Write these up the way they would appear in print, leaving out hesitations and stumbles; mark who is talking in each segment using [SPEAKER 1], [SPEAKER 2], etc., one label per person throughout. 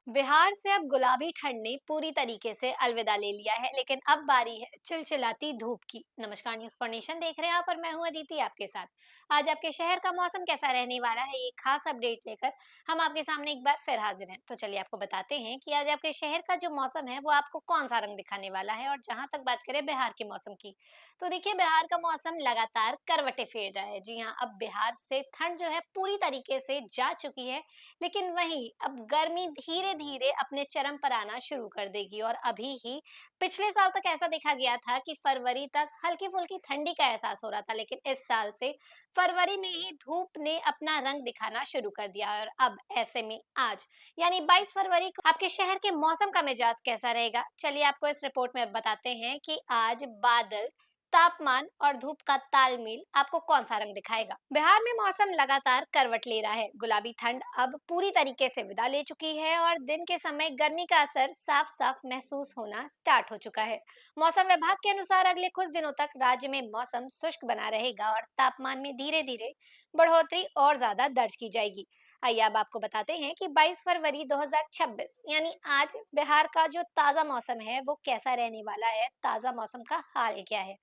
[SPEAKER 1] बिहार से अब गुलाबी ठंड ने पूरी तरीके से अलविदा ले लिया है, लेकिन अब बारी है चिलचिलाती धूप की। नमस्कार, न्यूज फॉर नेशन देख रहे हैं आप और मैं हूं अदिति आपके साथ। आज आपके शहर का मौसम कैसा रहने वाला है, ये खास अपडेट लेकर हम आपके सामने एक बार फिर हाजिर हैं। तो चलिए आपको बताते हैं कि आज आपके शहर का जो मौसम है वो आपको कौन सा रंग दिखाने वाला है। और जहां तक बात करें बिहार के मौसम की, तो देखिए बिहार का मौसम लगातार करवटें फेर रहा है। जी हाँ, अब बिहार से ठंड जो है पूरी तरीके से जा चुकी है, लेकिन वहीं अब गर्मी धीरे धीरे अपने चरम पर आना शुरू कर देगी। और अभी ही पिछले साल तक ऐसा देखा गया था कि फरवरी तक हल्की फुल्की ठंडी का एहसास हो रहा था, लेकिन इस साल से फरवरी में ही धूप ने अपना रंग दिखाना शुरू कर दिया। और अब ऐसे में आज यानी 22 फरवरी को आपके शहर के मौसम का मिजाज कैसा रहेगा, चलिए आपको इस रिपोर्ट में बताते हैं कि आज बादल, तापमान और धूप का तालमेल आपको कौन सा रंग दिखाएगा। बिहार में मौसम लगातार करवट ले रहा है। गुलाबी ठंड अब पूरी तरीके से विदा ले चुकी है और दिन के समय गर्मी का असर साफ साफ महसूस होना स्टार्ट हो चुका है। मौसम विभाग के अनुसार अगले कुछ दिनों तक राज्य में मौसम शुष्क बना रहेगा और तापमान में धीरे धीरे बढ़ोतरी और ज्यादा दर्ज की जाएगी। आइए अब आपको बताते हैं कि 22 फरवरी 2026 यानी आज बिहार का जो ताजा मौसम है वो कैसा रहने वाला है, ताजा मौसम का हाल क्या है।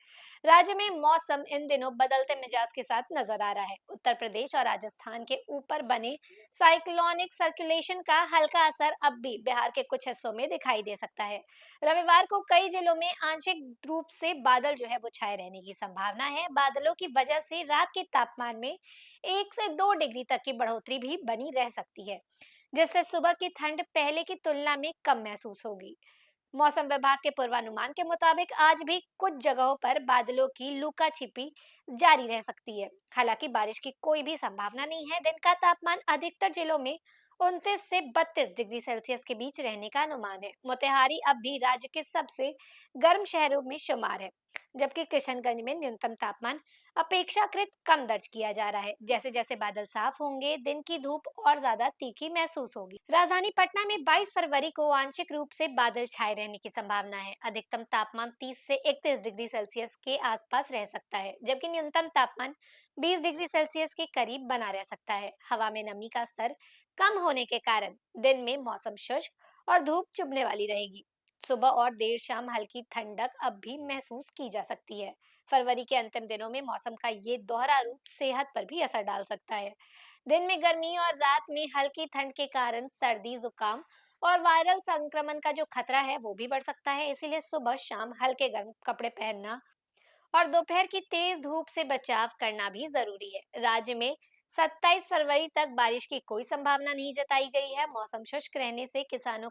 [SPEAKER 1] राज्य में मौसम इन दिनों बदलते मिजाज के साथ नजर आ रहा है। उत्तर प्रदेश और राजस्थान के ऊपर बने साइक्लोनिक सर्कुलेशन का हल्का असर अब भी बिहार के कुछ हिस्सों में दिखाई दे सकता है। रविवार को कई जिलों में आंशिक रूप से बादल जो है वो छाए रहने की संभावना है। बादलों की वजह से रात के तापमान में 1 से 2 डिग्री तक की बढ़ोतरी भी बनी रह सकती है, जिससे सुबह की ठंड पहले की तुलना में कम महसूस होगी। मौसम विभाग के पूर्वानुमान के मुताबिक आज भी कुछ जगहों पर बादलों की लुका छिपी जारी रह सकती है। हालांकि बारिश की कोई भी संभावना नहीं है। दिन का तापमान अधिकतर जिलों में 29 से 32 डिग्री सेल्सियस के बीच रहने का अनुमान है। मोतिहारी अब भी राज्य के सबसे गर्म शहरों में शुमार है, जबकि किशनगंज में न्यूनतम तापमान अपेक्षाकृत कम दर्ज किया जा रहा है। जैसे जैसे बादल साफ होंगे, दिन की धूप और ज्यादा तीखी महसूस होगी। राजधानी पटना में 22 फरवरी को आंशिक रूप से बादल छाए रहने की संभावना है। अधिकतम तापमान 30 से 31 डिग्री सेल्सियस के आसपास रह सकता है, जबकि न्यूनतम तापमान 20 डिग्री सेल्सियस के करीब बना रह सकता है। हवा में नमी का स्तर कम होने के कारण दिन में मौसम शुष्क और धूप चुभने वाली रहेगी। सुबह और देर शाम हल्की ठंडक अब भी महसूस की जा सकती है। फरवरी के अंतिम दिनों में मौसम का ये दोहरा रूप सेहत पर भी असर डाल सकता है। दिन में गर्मी और रात में हल्की ठंड के कारण सर्दी, जुकाम और वायरल संक्रमण का जो खतरा है वो भी बढ़ सकता है। इसीलिए सुबह शाम हल्के गर्म कपड़े पहनना और दोपहर की तेज धूप से बचाव करना भी जरूरी है। राज्य में 27 फरवरी तक बारिश की कोई संभावना नहीं जताई गई है। मौसम शुष्क रहने से किसानों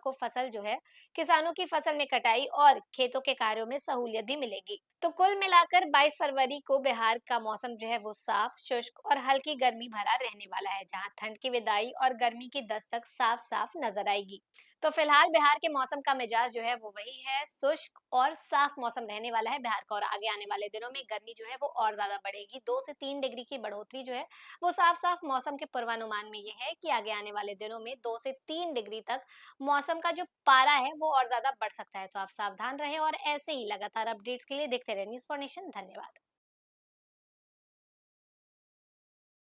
[SPEAKER 1] की फसल में कटाई और खेतों के कार्यों में सहूलियत भी मिलेगी। तो कुल मिलाकर 22 फरवरी को बिहार का मौसम जो है वो साफ, शुष्क और हल्की गर्मी भरा रहने वाला है, जहां ठंड की विदाई और गर्मी की दस्तक साफ साफ नजर आएगी। तो फिलहाल बिहार के मौसम का मिजाज जो है वो वही है, शुष्क और साफ मौसम रहने वाला है बिहार का। और आगे आने वाले दिनों में गर्मी जो है वो और ज्यादा बढ़ेगी। 2 से 3 डिग्री की बढ़ोतरी जो है वो साफ साफ मौसम के पूर्वानुमान में ये है कि आगे आने वाले दिनों में 2 से 3 डिग्री तक मौसम का जो पारा है वो और ज्यादा बढ़ सकता है। तो आप सावधान रहें और ऐसे ही लगातार अपडेट्स के लिए देखते रहे न्यूज फॉर नेशन। धन्यवाद।